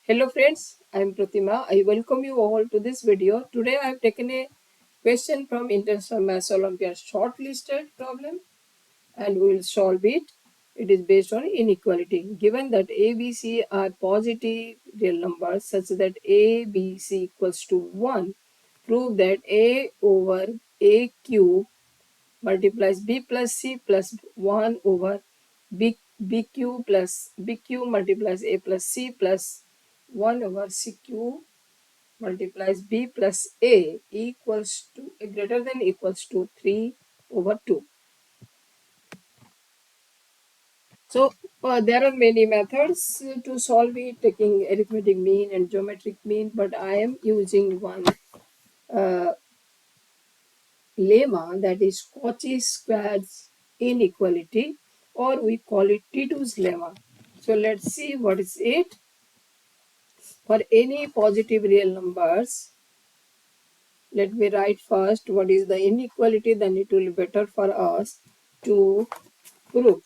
Hello friends, I am Pratima. I welcome you all to this video. Today I have taken a question from International Mathematical Olympiad shortlisted problem and we will solve it. It is based on inequality. Given that A, B, C are positive real numbers such that A, B, C equals to 1, prove that A over A cube multiplies B plus C plus 1 over BQ plus BQ multiplies A plus C plus 1 over CQ multiplies B plus A equals to greater than equals to 3 over 2. So there are many methods to solve it, taking arithmetic mean and geometric mean, but I am using one uh, lemma, that is Cauchy-Schwarz inequality, or we call it T2's lemma. So let's see what is it. For any positive real numbers, let me write first what is the inequality, then it will be better for us to prove.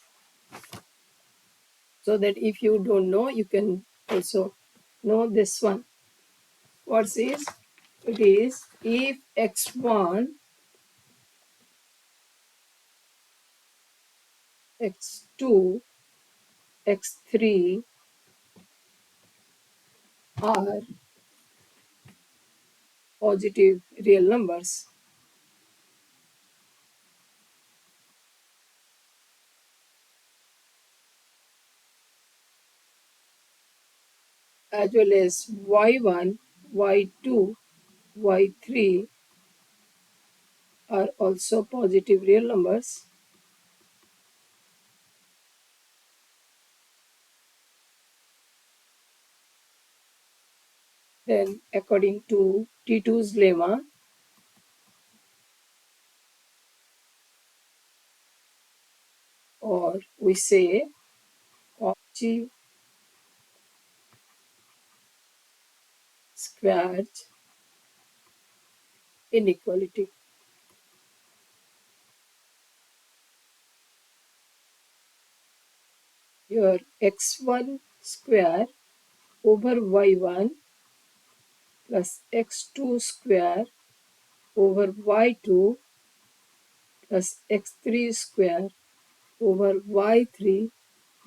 So that if you don't know, you can also know this one. What is? It is if x1, x2, x3 are positive real numbers, as well as y1, y2, y3 are also positive real numbers, then according to T2's lemma, or we say Cauchy-Schwarz inequality. Your x1 square over y1 plus x2 square over y2 plus x3 square over y3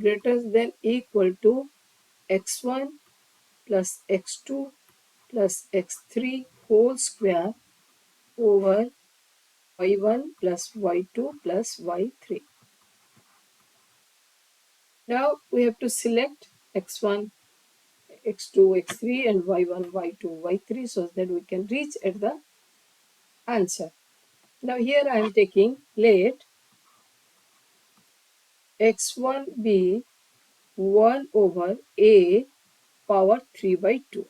greater than equal to x1 plus x2 plus x3 whole square over y1 plus y2 plus y3. Now we have to select x1, x2, x3 and y1, y2, y3 so that we can reach at the answer. Now here I am taking, let x1 be 1 over a power 3 by 2.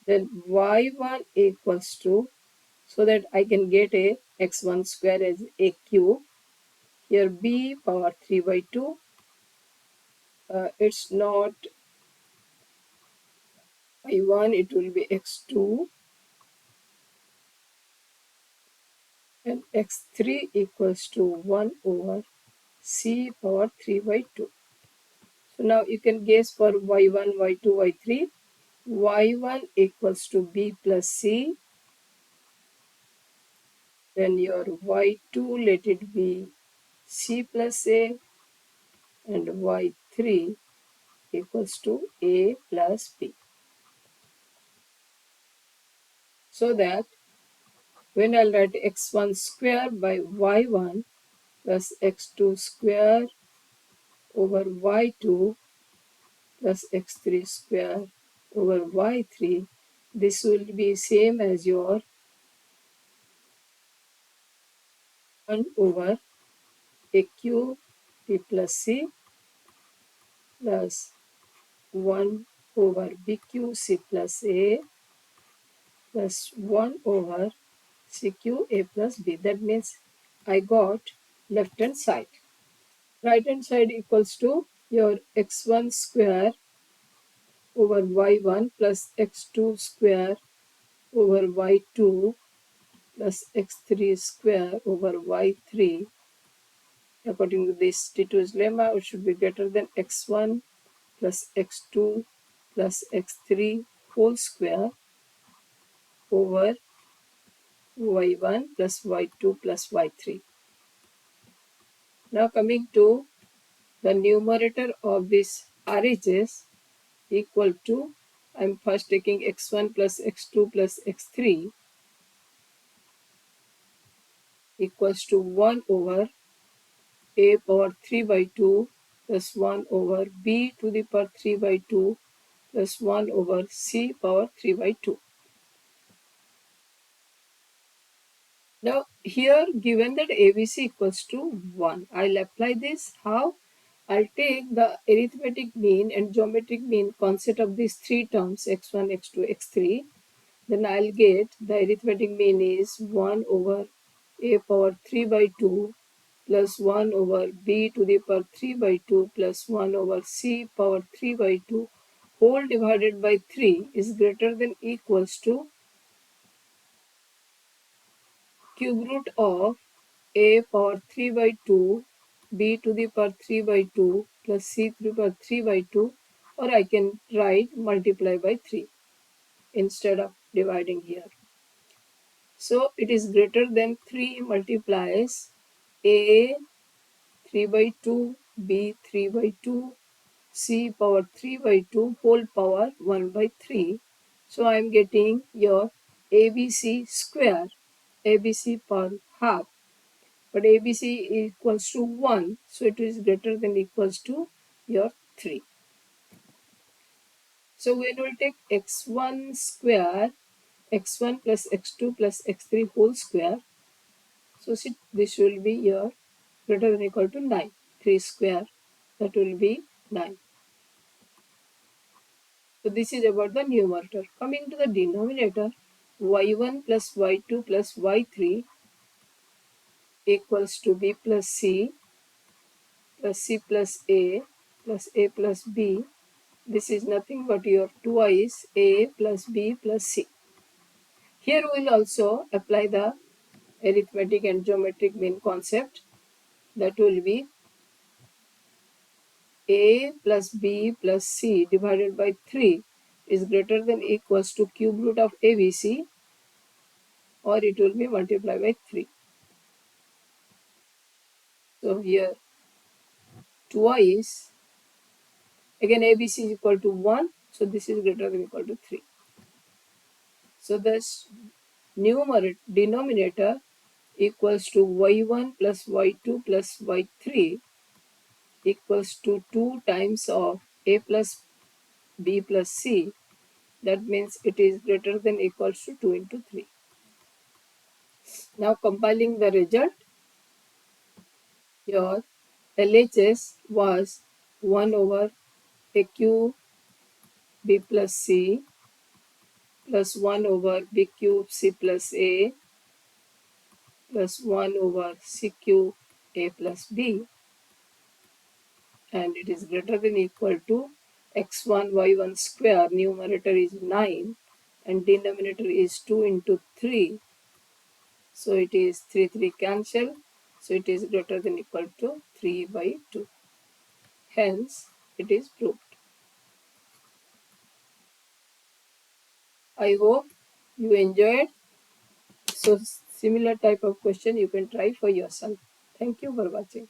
Then y1 equals to, so that I can get a x1 square as a cube. Here b power 3 by 2. It's not y1, it will be x2. And x3 equals to 1 over c power 3 by 2. So now you can guess for y1, y2, y3. y1 equals to b plus c. Then your y2, let it be c plus a, and y3 equals to a plus b. So that when I'll write x1 square by y1 plus x2 square over y2 plus x3 square over y3, this will be same as your 1 over a cube b plus c plus 1 over bq c plus a plus 1 over cq a plus b. That means I got left hand side. Right hand side equals to your x1 square over y1 plus x2 square over y2 plus x3 square over y3. According to this T2's lemma, it should be greater than x1 plus x2 plus x3 whole square over y1 plus y2 plus y3. Now coming to the numerator of this RHS equal to, I am first taking x1 plus x2 plus x3 equals to 1 over a power 3 by 2 plus 1 over b to the power 3 by 2 plus 1 over c power 3 by 2. Now here given that ABC equals to 1, I'll apply this. How? I'll take the arithmetic mean and geometric mean concept of these three terms x1, x2, x3. Then I'll get the arithmetic mean is 1 over a power 3 by 2 plus 1 over b to the power 3 by 2 plus 1 over c power 3 by 2 whole divided by 3 is greater than equals to cube root of a power 3 by 2 b to the power 3 by 2 plus c to the power 3 by 2, or I can write multiply by 3 instead of dividing here. So it is greater than 3 multiplies a 3 by 2, b 3 by 2, c power 3 by 2 whole power 1 by 3. So I am getting your ABC square, ABC power half, but ABC equals to 1, so it is greater than equals to your 3. So when we will take x1 square, x1 plus x2 plus x3 whole square, so see, this will be your greater than equal to 9. 3 square, that will be 9. So this is about the numerator. Coming to the denominator, y1 plus y2 plus y3 equals to b plus c plus a plus b. This is nothing but your twice a plus b plus c. Here we will also apply the arithmetic and geometric mean concept. That will be a plus b plus c divided by 3 is greater than equals to cube root of ABC, or it will be multiplied by 3. So here twice, again ABC is equal to 1, so this is greater than equal to 3. So the denominator equals to y1 plus y2 plus y3 equals to 2 times of a plus b plus c. That means it is greater than equals to 2 into 3. Now compiling the result, your LHS was 1 over a cube b plus c plus 1 over b cube c plus a plus 1 over c cube a plus b, and it is greater than equal to x1 y1 square, numerator is 9 and denominator is 2 into 3, so it is 3 cancel, so it is greater than equal to 3 by 2. Hence it is proved. I hope you enjoyed. So similar type of question you can try for yourself. Thank you for watching.